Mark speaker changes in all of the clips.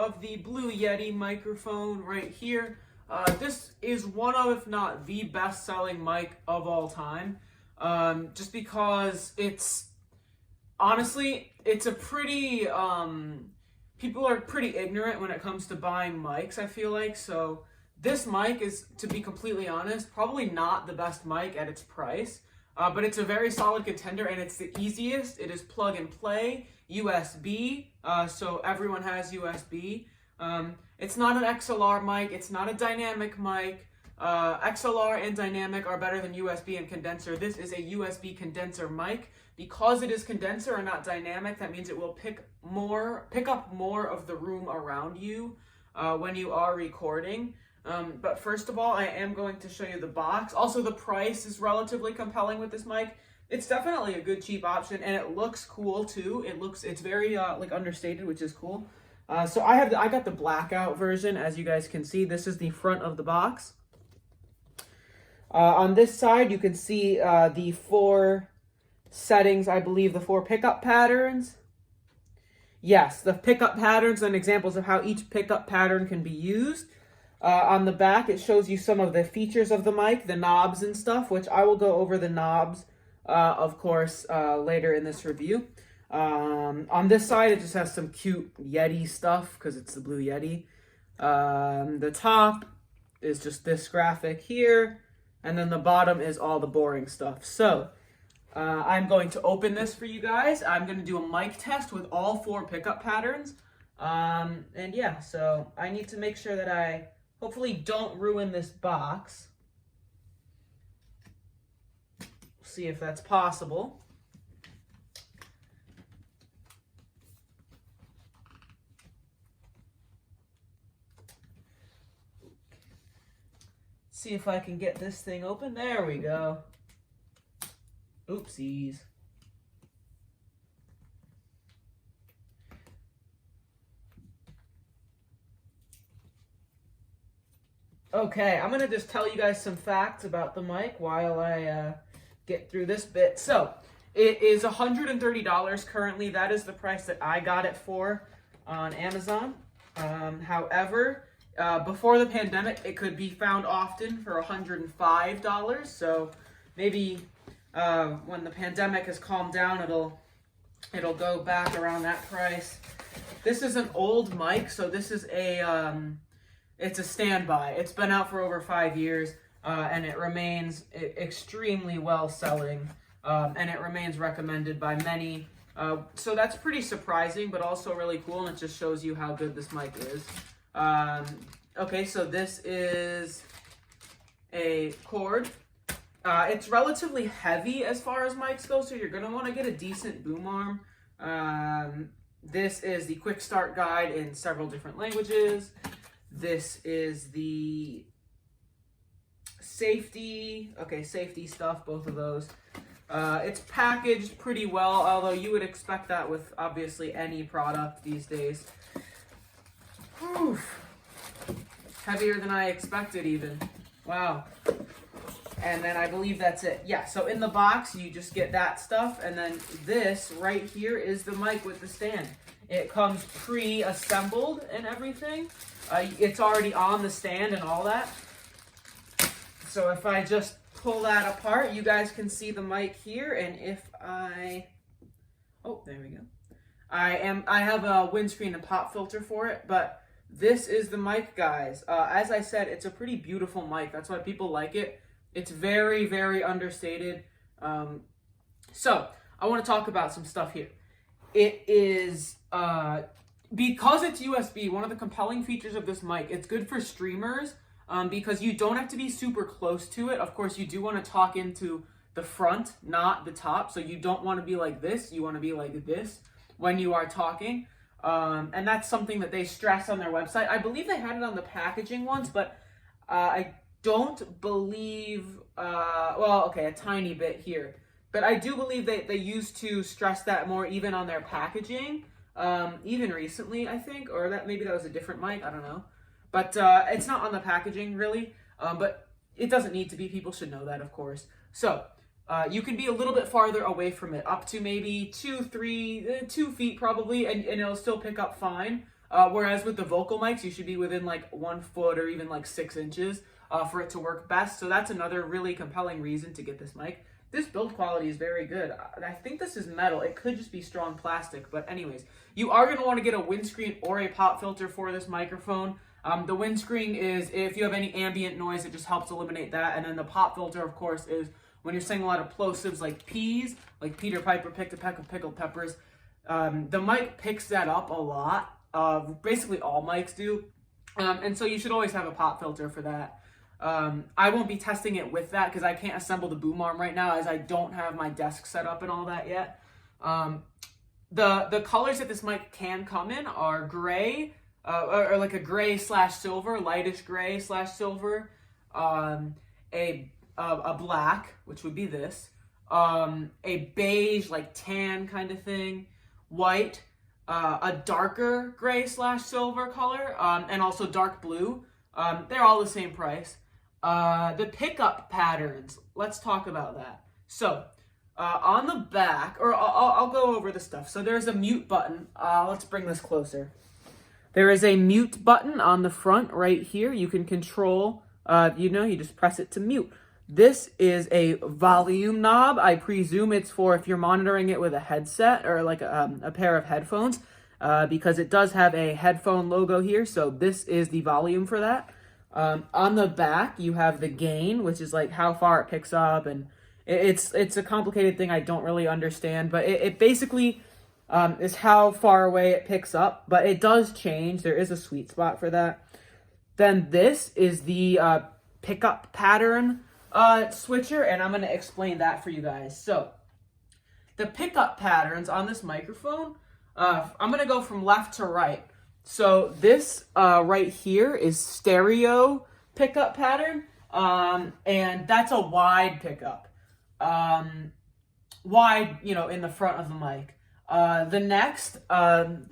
Speaker 1: of the Blue Yeti microphone right here. This is one of, if not the best-selling mic of all time, just because honestly, it's a pretty, people are pretty ignorant when it comes to buying mics, I feel like. So this mic is, to be completely honest, probably not the best mic at its price, but it's a very solid contender, and it's the easiest. It is plug and play, USB, so everyone has USB. It's not an XLR mic, it's not a dynamic mic. XLR and dynamic are better than USB and condenser. This is a USB condenser mic. Because it is condenser and not dynamic, that means it will pick up more of the room around you when you are recording. But first of all, I am going to show you the box. Also, the price is relatively compelling with this mic. It's definitely a good cheap option, and it looks cool too. It's very like understated, which is cool. So I got the blackout version, as you guys can see. This is the front of the box. On this side, you can see the 4 settings, I believe, the 4 pickup patterns. Yes, the pickup patterns and examples of how each pickup pattern can be used. On the back, it shows you some of the features of the mic, the knobs and stuff, which I will go over the knobs, of course, later in this review. On this side, it just has some cute Yeti stuff because it's the Blue Yeti. The top is just this graphic here, and then the bottom is all the boring stuff. So I'm going to open this for you guys. I'm going to do a mic test with all 4 pickup patterns. And yeah, so I need to make sure that I hopefully don't ruin this box. See if that's possible. See if I can get this thing open. There we go. Oopsies. Okay, I'm going to just tell you guys some facts about the mic while I get through this bit. So, it is $130 currently. That is the price that I got it for on Amazon. However, before the pandemic, it could be found often for $105. So, maybe when the pandemic has calmed down, it'll go back around that price. This is an old mic, so this is it's a standby. It's been out for over 5 years, and it remains extremely well selling, and it remains recommended by many. So that's pretty surprising, but also really cool, and it just shows you how good this mic is. Okay, so this is a cord. It's relatively heavy as far as mics go, so you're going to want to get a decent boom arm. This is the quick start guide in several different languages. This is the safety stuff, both of those. It's packaged pretty well, although you would expect that with obviously any product these days. Whew. Heavier than I expected even. Wow. And then I believe that's it. Yeah, so in the box, you just get that stuff. And then this right here is the mic with the stand. It comes pre-assembled and everything. It's already on the stand and all that. So if I just pull that apart, you guys can see the mic here. And if oh, there we go. I have a windscreen and pop filter for it, but this is the mic, guys. As I said, it's a pretty beautiful mic. That's why people like it. It's very, very understated. So I want to talk about some stuff here. It is, because it's USB, one of the compelling features of this mic, it's good for streamers because you don't have to be super close to it. Of course, you do want to talk into the front, not the top. So you don't want to be like this. You want to be like this when you are talking. And that's something that they stress on their website. I believe they had it on the packaging once, but I don't believe, well, okay, a tiny bit here. But I do believe they used to stress that more even on their packaging, even recently, I think, or maybe that was a different mic, I don't know. But it's not on the packaging, really, but it doesn't need to be. People should know that, of course. So you can be a little bit farther away from it, up to maybe 2 feet probably, and it'll still pick up fine. Whereas with the vocal mics, you should be within like 1 foot or even like 6 inches for it to work best. So that's another really compelling reason to get this mic. This build quality is very good. I think this is metal. It could just be strong plastic. But anyways, you are going to want to get a windscreen or a pop filter for this microphone. The windscreen is if you have any ambient noise, it just helps eliminate that. And then the pop filter, of course, is when you're saying a lot of plosives like P's, like Peter Piper picked a peck of pickled peppers. The mic picks that up a lot. Basically all mics do. And so you should always have a pop filter for that. I won't be testing it with that because I can't assemble the boom arm right now as I don't have my desk set up and all that yet. The colors that this mic can come in are gray, or like a gray/silver, lightish gray/silver, a black, which would be this, a beige, like tan kind of thing, white, a darker gray/silver color, and also dark blue. They're all the same price. The pickup patterns, let's talk about that. So, on the back, or I'll go over the stuff. So there's a mute button. Let's bring this closer. There is a mute button on the front right here. You can control, you just press it to mute. This is a volume knob. I presume it's for if you're monitoring it with a headset or like a pair of headphones, because it does have a headphone logo here. So this is the volume for that. On the back, you have the gain, which is like how far it picks up, and it's a complicated thing I don't really understand, but it basically is how far away it picks up, but it does change. There is a sweet spot for that. Then this is the pickup pattern switcher, and I'm going to explain that for you guys. So the pickup patterns on this microphone, I'm going to go from left to right. So this right here is stereo pickup pattern, and that's a wide pickup. Wide, in the front of the mic. The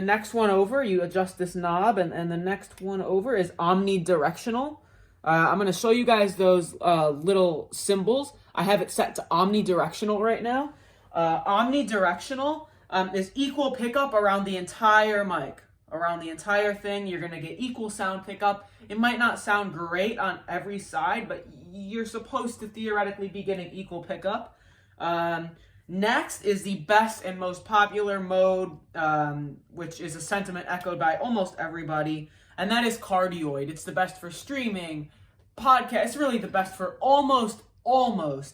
Speaker 1: next one over, you adjust this knob, and the next one over is omnidirectional. I'm going to show you guys those little symbols. I have it set to omnidirectional right now. Omnidirectional is equal pickup around the entire mic. Around the entire thing, you're going to get equal sound pickup. It might not sound great on every side, but you're supposed to theoretically be getting equal pickup. Next is the best and most popular mode, which is a sentiment echoed by almost everybody, and that is cardioid. It's the best for streaming, podcast. It's really the best for almost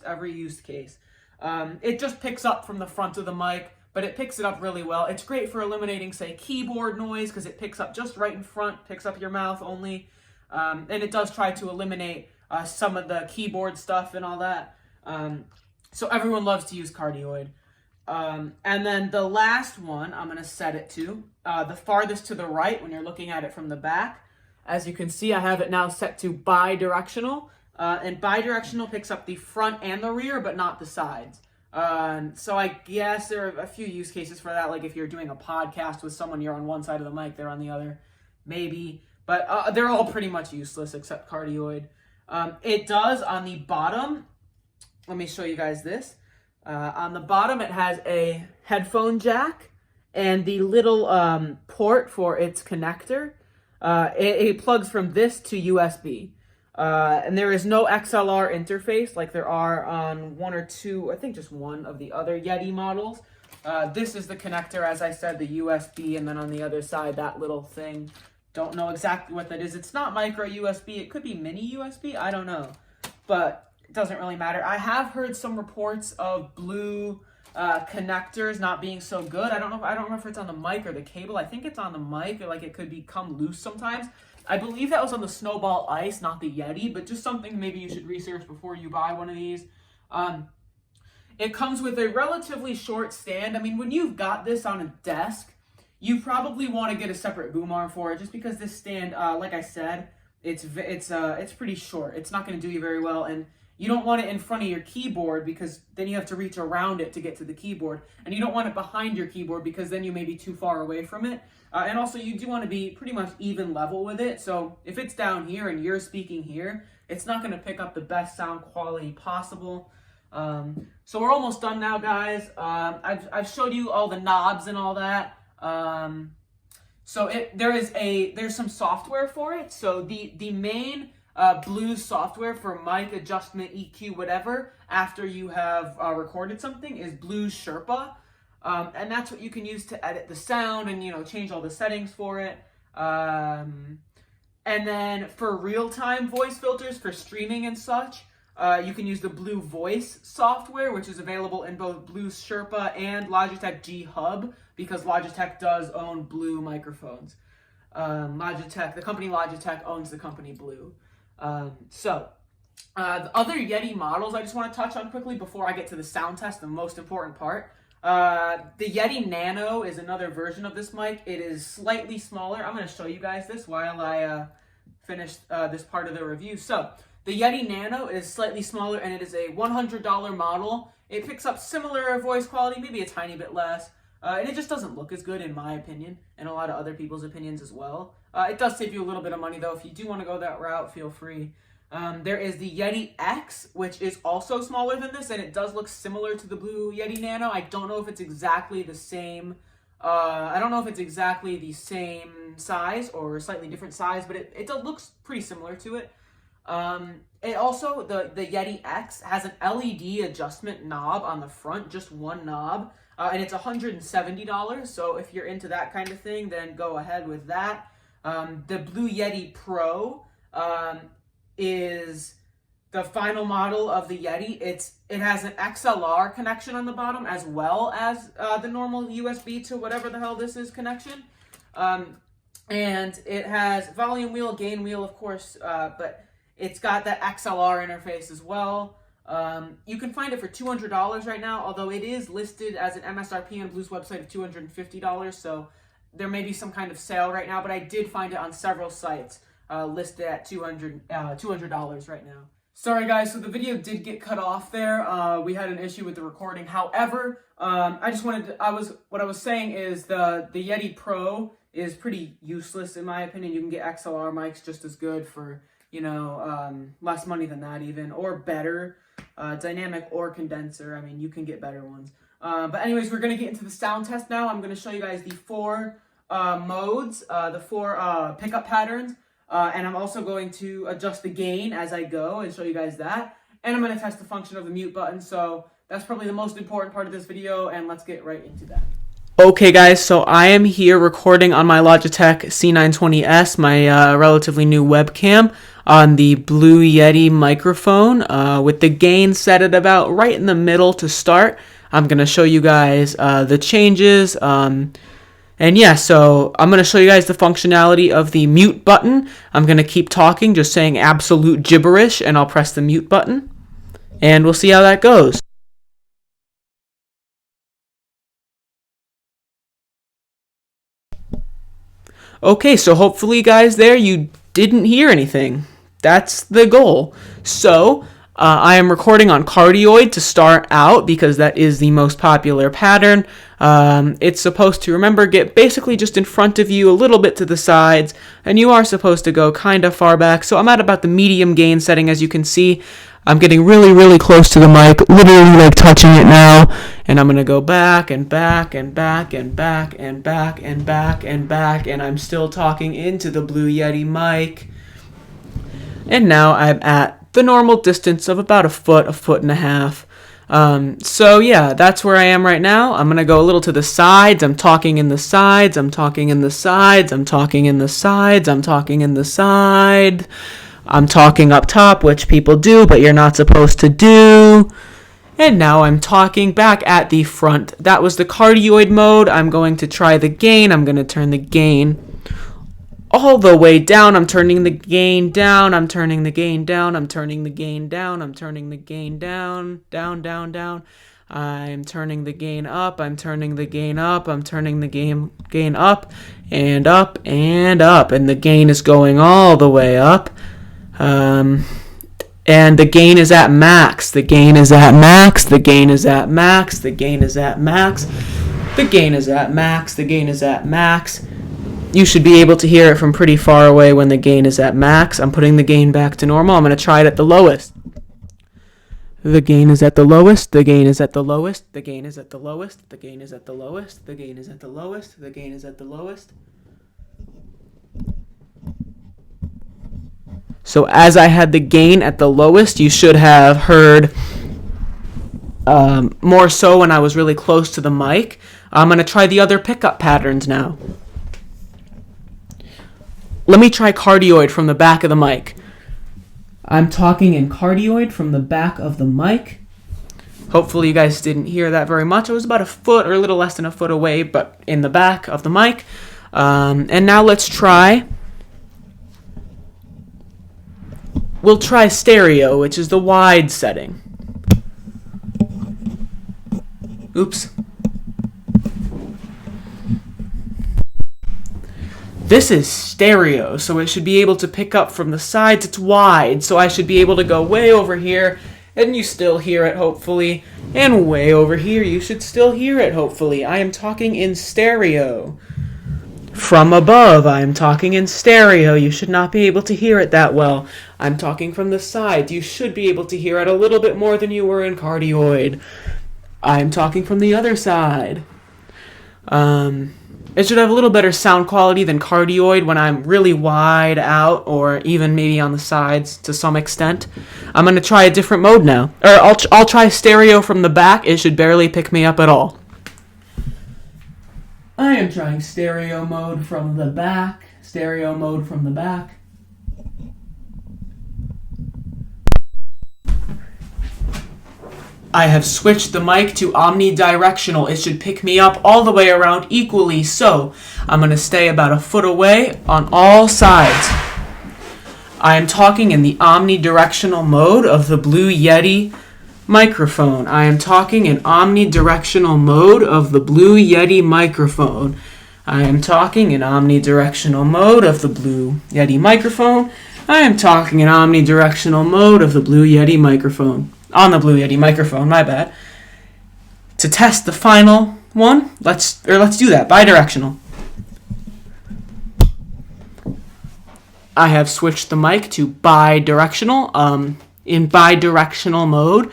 Speaker 1: every use case. It just picks up from the front of the mic, but it picks it up really well. It's great for eliminating, say, keyboard noise, because it picks up just right in front, picks up your mouth only, and it does try to eliminate some of the keyboard stuff and all that. So everyone loves to use cardioid. And then the last one, I'm going to set it to the farthest to the right when you're looking at it from the back. As you can see, I have it now set to bidirectional. And bidirectional picks up the front and the rear, but not the sides. So I guess there are a few use cases for that, like if you're doing a podcast with someone, you're on one side of the mic, they're on the other, maybe. But they're all pretty much useless except cardioid. It does on the bottom. Let me show you guys this. On the bottom, it has a headphone jack and the little port for its connector. It plugs from this to USB. And there is no XLR interface like there are on one or two, I think just one of the other Yeti models. This is the connector, as I said, the USB, and then on the other side, that little thing. Don't know exactly what that is. It's not micro USB. It could be mini USB. I don't know. But it doesn't really matter. I have heard some reports of blue connectors not being so good. I don't know if it's on the mic or the cable. I think it's on the mic, or like it could become loose sometimes. I believe that was on the Snowball Ice, not the Yeti, but just something maybe you should research before you buy one of these. It comes with a relatively short stand. I mean, when you've got this on a desk, you probably want to get a separate boom arm for it, just because this stand, like I said, it's pretty short. It's not going to do you very well, and you don't want it in front of your keyboard because then you have to reach around it to get to the keyboard, and you don't want it behind your keyboard because then you may be too far away from it. And also, you do want to be pretty much even level with it. So if it's down here and you're speaking here, it's not going to pick up the best sound quality possible. So we're almost done now, guys. I've showed you all the knobs and all that. So there's some software for it. So the main Blues software for mic adjustment, EQ, whatever, after you have recorded something is Blues Sherpa. And that's what you can use to edit the sound and, change all the settings for it. And then for real-time voice filters for streaming and such, you can use the Blue Voice software, which is available in both Blues Sherpa and Logitech G Hub, because Logitech does own Blue microphones. The company Logitech owns the company Blue. The other Yeti models I just want to touch on quickly before I get to the sound test, the most important part. The Yeti Nano is another version of this mic. It is slightly smaller. I'm going to show you guys this while I finish this part of the review. So, the Yeti Nano is slightly smaller, and it is a $100 model. It picks up similar voice quality, maybe a tiny bit less. And it just doesn't look as good in my opinion, and a lot of other people's opinions as well. It does save you a little bit of money though. If you do want to go that route, feel free. There is the Yeti X, which is also smaller than this, and it does look similar to the Blue Yeti Nano. I don't know if it's exactly the same. I don't know if it's exactly the same size or slightly different size, but it looks pretty similar to it. It also, the Yeti X has an LED adjustment knob on the front, just one knob. And it's $170, so if you're into that kind of thing, then go ahead with that. The Blue Yeti Pro is the final model of the Yeti. It has an XLR connection on the bottom as well as the normal USB to whatever the hell this is connection. And it has volume wheel, gain wheel, of course, but it's got that XLR interface as well. You can find it for $200 right now, although it is listed as an MSRP on Blue's website of $250, so there may be some kind of sale right now, but I did find it on several sites listed at $200 right now. Sorry guys, so the video did get cut off there. We had an issue with the recording. However, what I was saying is the Yeti Pro is pretty useless in my opinion. You can get XLR mics just as good for, less money than that even, or better. Dynamic or condenser. I mean, you can get better ones. But anyways, we're going to get into the sound test now. I'm going to show you guys the 4 modes, the 4 pickup patterns. And I'm also going to adjust the gain as I go and show you guys that. And I'm going to test the function of the mute button. So that's probably the most important part of this video, and let's get right into that. Okay guys, so I am here recording on my Logitech C920S, my relatively new webcam, on the Blue Yeti microphone with the gain set at about right in the middle to start. I'm going to show you guys the changes. And yeah, so I'm going to show you guys the functionality of the mute button. I'm going to keep talking, just saying absolute gibberish, and I'll press the mute button. And we'll see how that goes. Okay, so hopefully guys there, you didn't hear anything. That's the goal. So, I am recording on cardioid to start out because that is the most popular pattern. It's supposed to, remember, get basically just in front of you, a little bit to the sides, and you are supposed to go kind of far back. So I'm at about the medium gain setting, as you can see. I'm getting really, really close to the mic, literally like touching it now, and I'm going to go back and back and back and back and back and back and back, and I'm still talking into the Blue Yeti mic. And now I'm at the normal distance of about a foot and a half. So yeah, that's where I am right now. I'm going to go a little to the sides. I'm talking in the sides. I'm talking in the sides. I'm talking in the sides. I'm talking in the side. I'm talking up top, which people do, but you're not supposed to do. And now I'm talking back at the front. That was the cardioid mode. I'm going to try the gain. I'm going to turn the gain all the way down. I'm turning the gain down. I'm turning the gain down. I'm turning the gain down. I'm turning the gain down. Down, down, down. I'm turning the gain up. I'm turning the gain up. I'm turning the gain up and up and up. And the gain is going all the way up. And the gain is at max. The gain is at max. The gain is at max. The gain is at max. The gain is at max. The gain is at max. You should be able to hear it from pretty far away when the gain is at max. I'm putting the gain back to normal. I'm going to try it at the lowest. The gain is at the lowest. The gain is at the lowest. The gain is at the lowest. The gain is at the lowest. The gain is at the lowest. The gain is at the lowest. So as I had the gain at the lowest, you should have heard more so when I was really close to the mic. I'm going to try the other pickup patterns now. Let me try cardioid from the back of the mic. I'm talking in cardioid from the back of the mic. Hopefully you guys didn't hear that very much. I was about a foot or a little less than a foot away, but in the back of the mic. And now let's try. We'll try stereo, which is the wide setting. Oops. This is stereo, so it should be able to pick up from the sides. It's wide, so I should be able to go way over here, and you still hear it, hopefully. And way over here, you should still hear it, hopefully. I am talking in stereo. From above, I am talking in stereo. You should not be able to hear it that well. I'm talking from the sides. You should be able to hear it a little bit more than you were in cardioid. I'm talking from the other side. It should have a little better sound quality than cardioid when I'm really wide out, or even maybe on the sides to some extent. I'm going to try a different mode now. Or I'll try stereo from the back. It should barely pick me up at all. I am trying stereo mode from the back. Stereo mode from the back. I have switched the mic to omnidirectional. It should pick me up all the way around equally, so I'm going to stay about a foot away on all sides. I am talking in the omnidirectional mode of the Blue Yeti microphone. I am talking in omnidirectional mode of the Blue Yeti microphone. I am talking in omnidirectional mode of the Blue Yeti microphone. I am talking in omnidirectional mode of the Blue Yeti microphone. On the Blue Yeti microphone, my bad. To test the final one, let's do that, bidirectional. I have switched the mic to bidirectional. In bidirectional mode,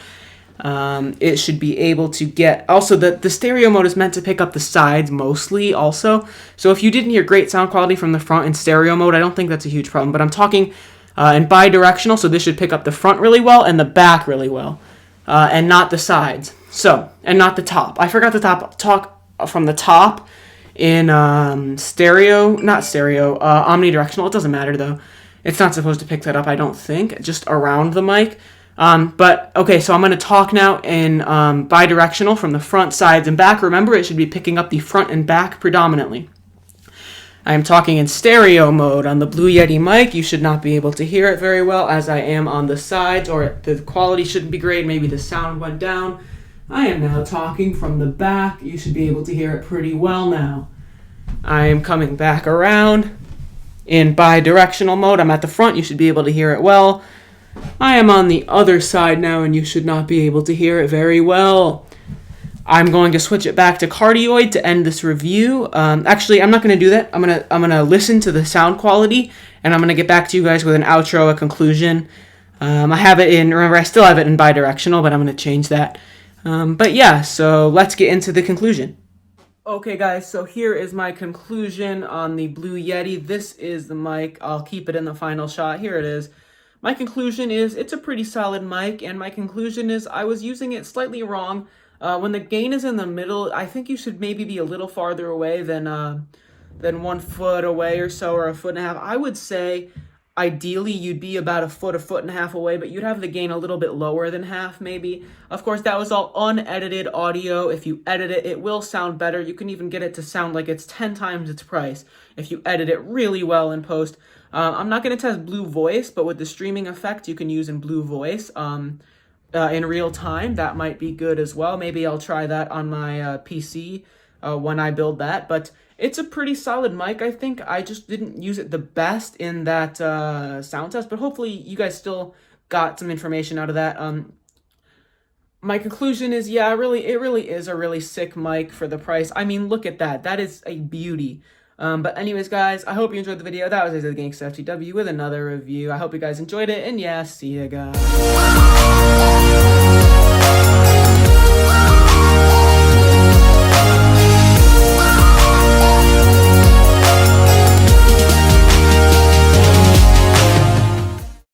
Speaker 1: it should be able to get, also the stereo mode is meant to pick up the sides mostly also. So if you didn't hear great sound quality from the front in stereo mode, I don't think that's a huge problem, but I'm talking in bidirectional, so this should pick up the front really well and the back really well, and not the sides. So, and not the top. I forgot to talk from the top in omnidirectional. It doesn't matter though. It's not supposed to pick that up, I don't think, just around the mic. But okay, so I'm going to talk now in bidirectional from the front, sides, and back. Remember, it should be picking up the front and back predominantly. I am talking in stereo mode on the Blue Yeti mic. You should not be able to hear it very well as I am on the sides, or the quality shouldn't be great. Maybe the sound went down. I am now talking from the back. You should be able to hear it pretty well now. I am coming back around in bidirectional mode. I'm at the front. You should be able to hear it well. I am on the other side now, and you should not be able to hear it very well. I'm going to switch it back to cardioid to end this review. Actually, I'm not going to do that. I'm gonna listen to the sound quality, and I'm going to get back to you guys with an outro, a conclusion. I have it in, remember, I still have it in bidirectional, but I'm going to change that. But yeah, so let's get into the conclusion. Okay, guys, so here is my conclusion on the Blue Yeti. This is the mic. I'll keep it in the final shot. Here it is. My conclusion is it's a pretty solid mic, and my conclusion is I was using it slightly wrong. When the gain is in the middle, I think you should maybe be a little farther away than 1 foot away or so, or a foot and a half. I would say ideally you'd be about a foot and a half away, but you'd have the gain a little bit lower than half maybe. Of course, that was all unedited audio. If you edit it, it will sound better. You can even get it to sound like it's 10 times its price if you edit it really well in post. I'm not going to test Blue Voice, but with the streaming effect you can use in Blue Voice in real time, that might be good as well. Maybe I'll try that on my PC when I build that. But it's a pretty solid mic, I think. I just didn't use it the best in that sound test, but hopefully you guys still got some information out of that. My conclusion is, yeah, it really is a really sick mic for the price. I mean, look at that. That is a beauty. But anyways, guys, I hope you enjoyed the video. That was the Gangsta FTW with another review. I hope you guys enjoyed it, and yeah, see ya, guys.